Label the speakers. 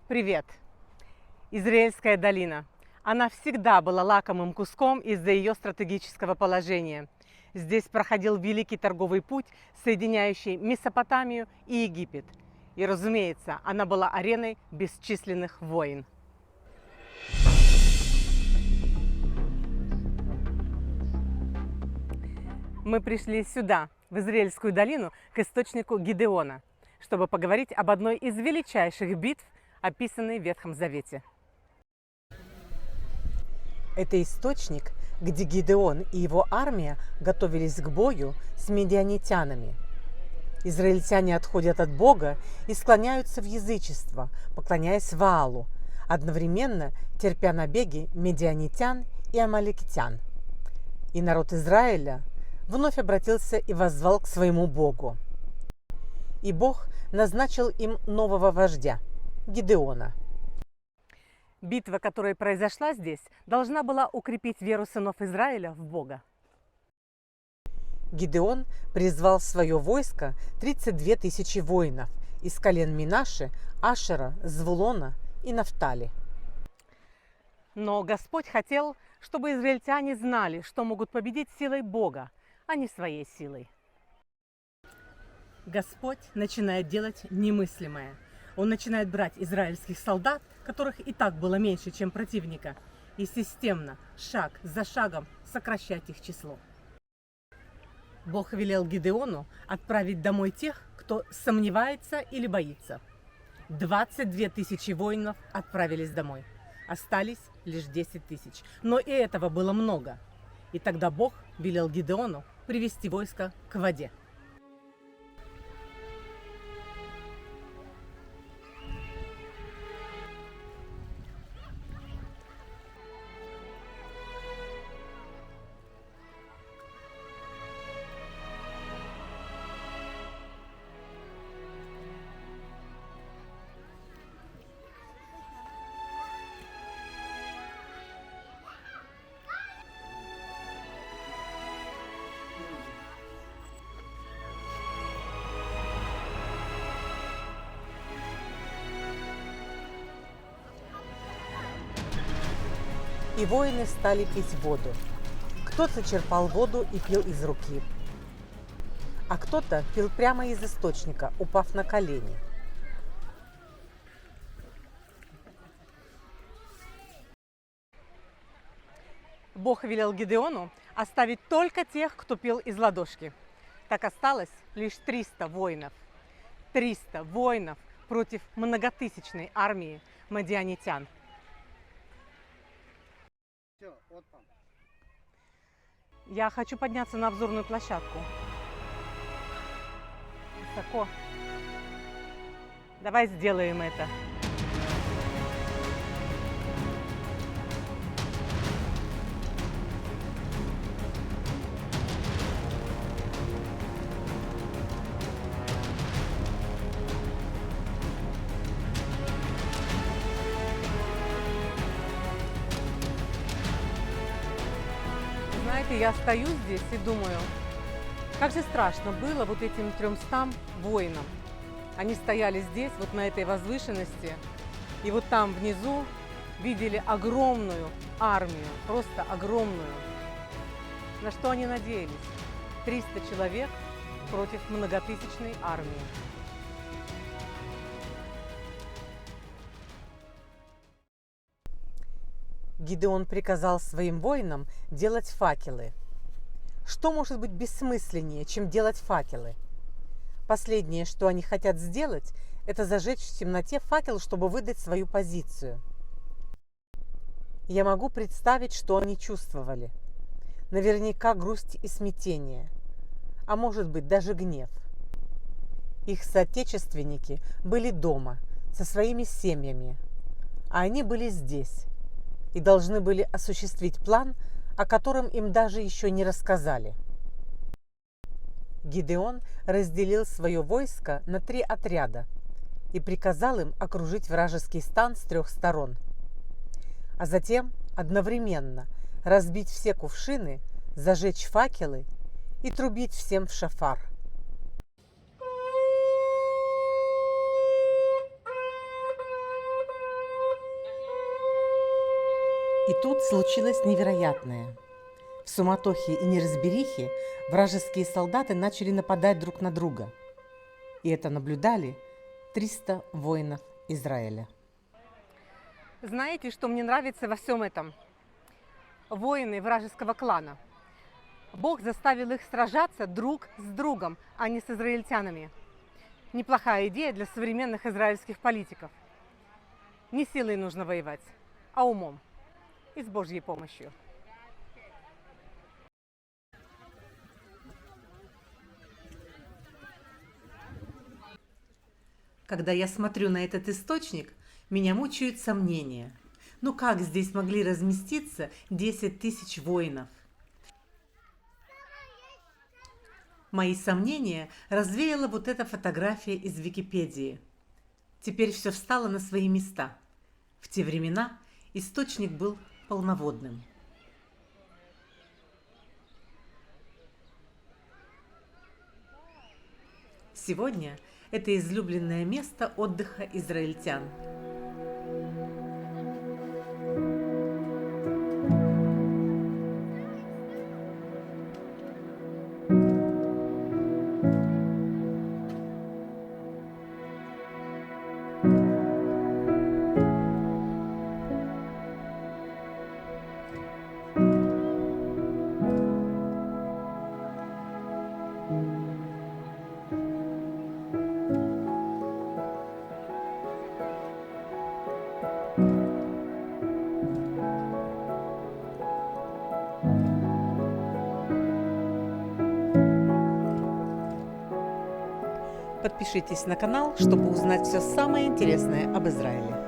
Speaker 1: Привет! Израильская долина. Она всегда была лакомым куском из-за ее стратегического положения. Здесь проходил великий торговый путь, соединяющий Месопотамию и Египет. И, разумеется, она была ареной бесчисленных войн. Мы пришли сюда, в Израильскую долину, к источнику Гидеона, чтобы поговорить об одной из величайших битв, описанной в Ветхом Завете. Это источник, где Гидеон и его армия готовились к бою с медианитянами. Израильтяне отходят от Бога и склоняются в язычество, поклоняясь Ваалу, одновременно терпя набеги медианитян и амаликитян. И народ Израиля вновь обратился и воззвал к своему Богу. И Бог назначил им нового вождя – Гидеона. Битва, которая произошла здесь, должна была укрепить веру сынов Израиля в Бога. Гидеон призвал в свое войско 32 тысячи воинов из колен Минаши, Ашера, Звулона и Нафтали. Но Господь хотел, чтобы израильтяне знали, что могут победить силой Бога, а не своей силой. Господь начинает делать немыслимое. Он начинает брать израильских солдат, которых и так было меньше, чем противника, и системно, шаг за шагом сокращать их число. Бог велел Гидеону отправить домой тех, кто сомневается или боится. 22 тысячи воинов отправились домой. Остались лишь 10 тысяч. Но и этого было много. И тогда Бог велел Гидеону привести войско к воде. И воины стали пить воду. Кто-то черпал воду и пил из руки, а кто-то пил прямо из источника, упав на колени. Бог велел Гидеону оставить только тех, кто пил из ладошки. Так осталось лишь 300 воинов. 300 воинов против многотысячной армии мадианитян. Я хочу подняться на обзорную площадку. Высоко. Давай сделаем это. Знаете, я стою здесь и думаю, как же страшно было вот этим 300 воинам. Они стояли здесь, вот на этой возвышенности, и вот там внизу видели огромную армию, просто огромную. На что они надеялись? 300 человек против многотысячной армии. Гидеон приказал своим воинам делать факелы. Что может быть бессмысленнее, чем делать факелы? Последнее, что они хотят сделать, это зажечь в темноте факел, чтобы выдать свою позицию. Я могу представить, что они чувствовали. Наверняка грусть и смятение, а может быть даже гнев. Их соотечественники были дома, со своими семьями, а они были здесь и должны были осуществить план, о котором им даже еще не рассказали. Гидеон разделил свое войско на 3 отряда и приказал им окружить вражеский стан с 3 сторон, а затем одновременно разбить все кувшины, зажечь факелы и трубить всем в шафар. И тут случилось невероятное. В суматохе и неразберихе вражеские солдаты начали нападать друг на друга. И это наблюдали 300 воинов Израиля.
Speaker 2: Знаете, что мне нравится во всем этом? Воины вражеского клана. Бог заставил их сражаться друг с другом, а не с израильтянами. Неплохая идея для современных израильских политиков. Не силой нужно воевать, а умом и с Божьей помощью.
Speaker 1: Когда я смотрю на этот источник, меня мучают сомнения. Ну как здесь могли разместиться 10 тысяч воинов? Мои сомнения развеяла вот эта фотография из Википедии. Теперь все встало на свои места. В те времена источник был полноводным. Сегодня это излюбленное место отдыха израильтян. Подпишитесь на канал, чтобы узнать все самое интересное об Израиле.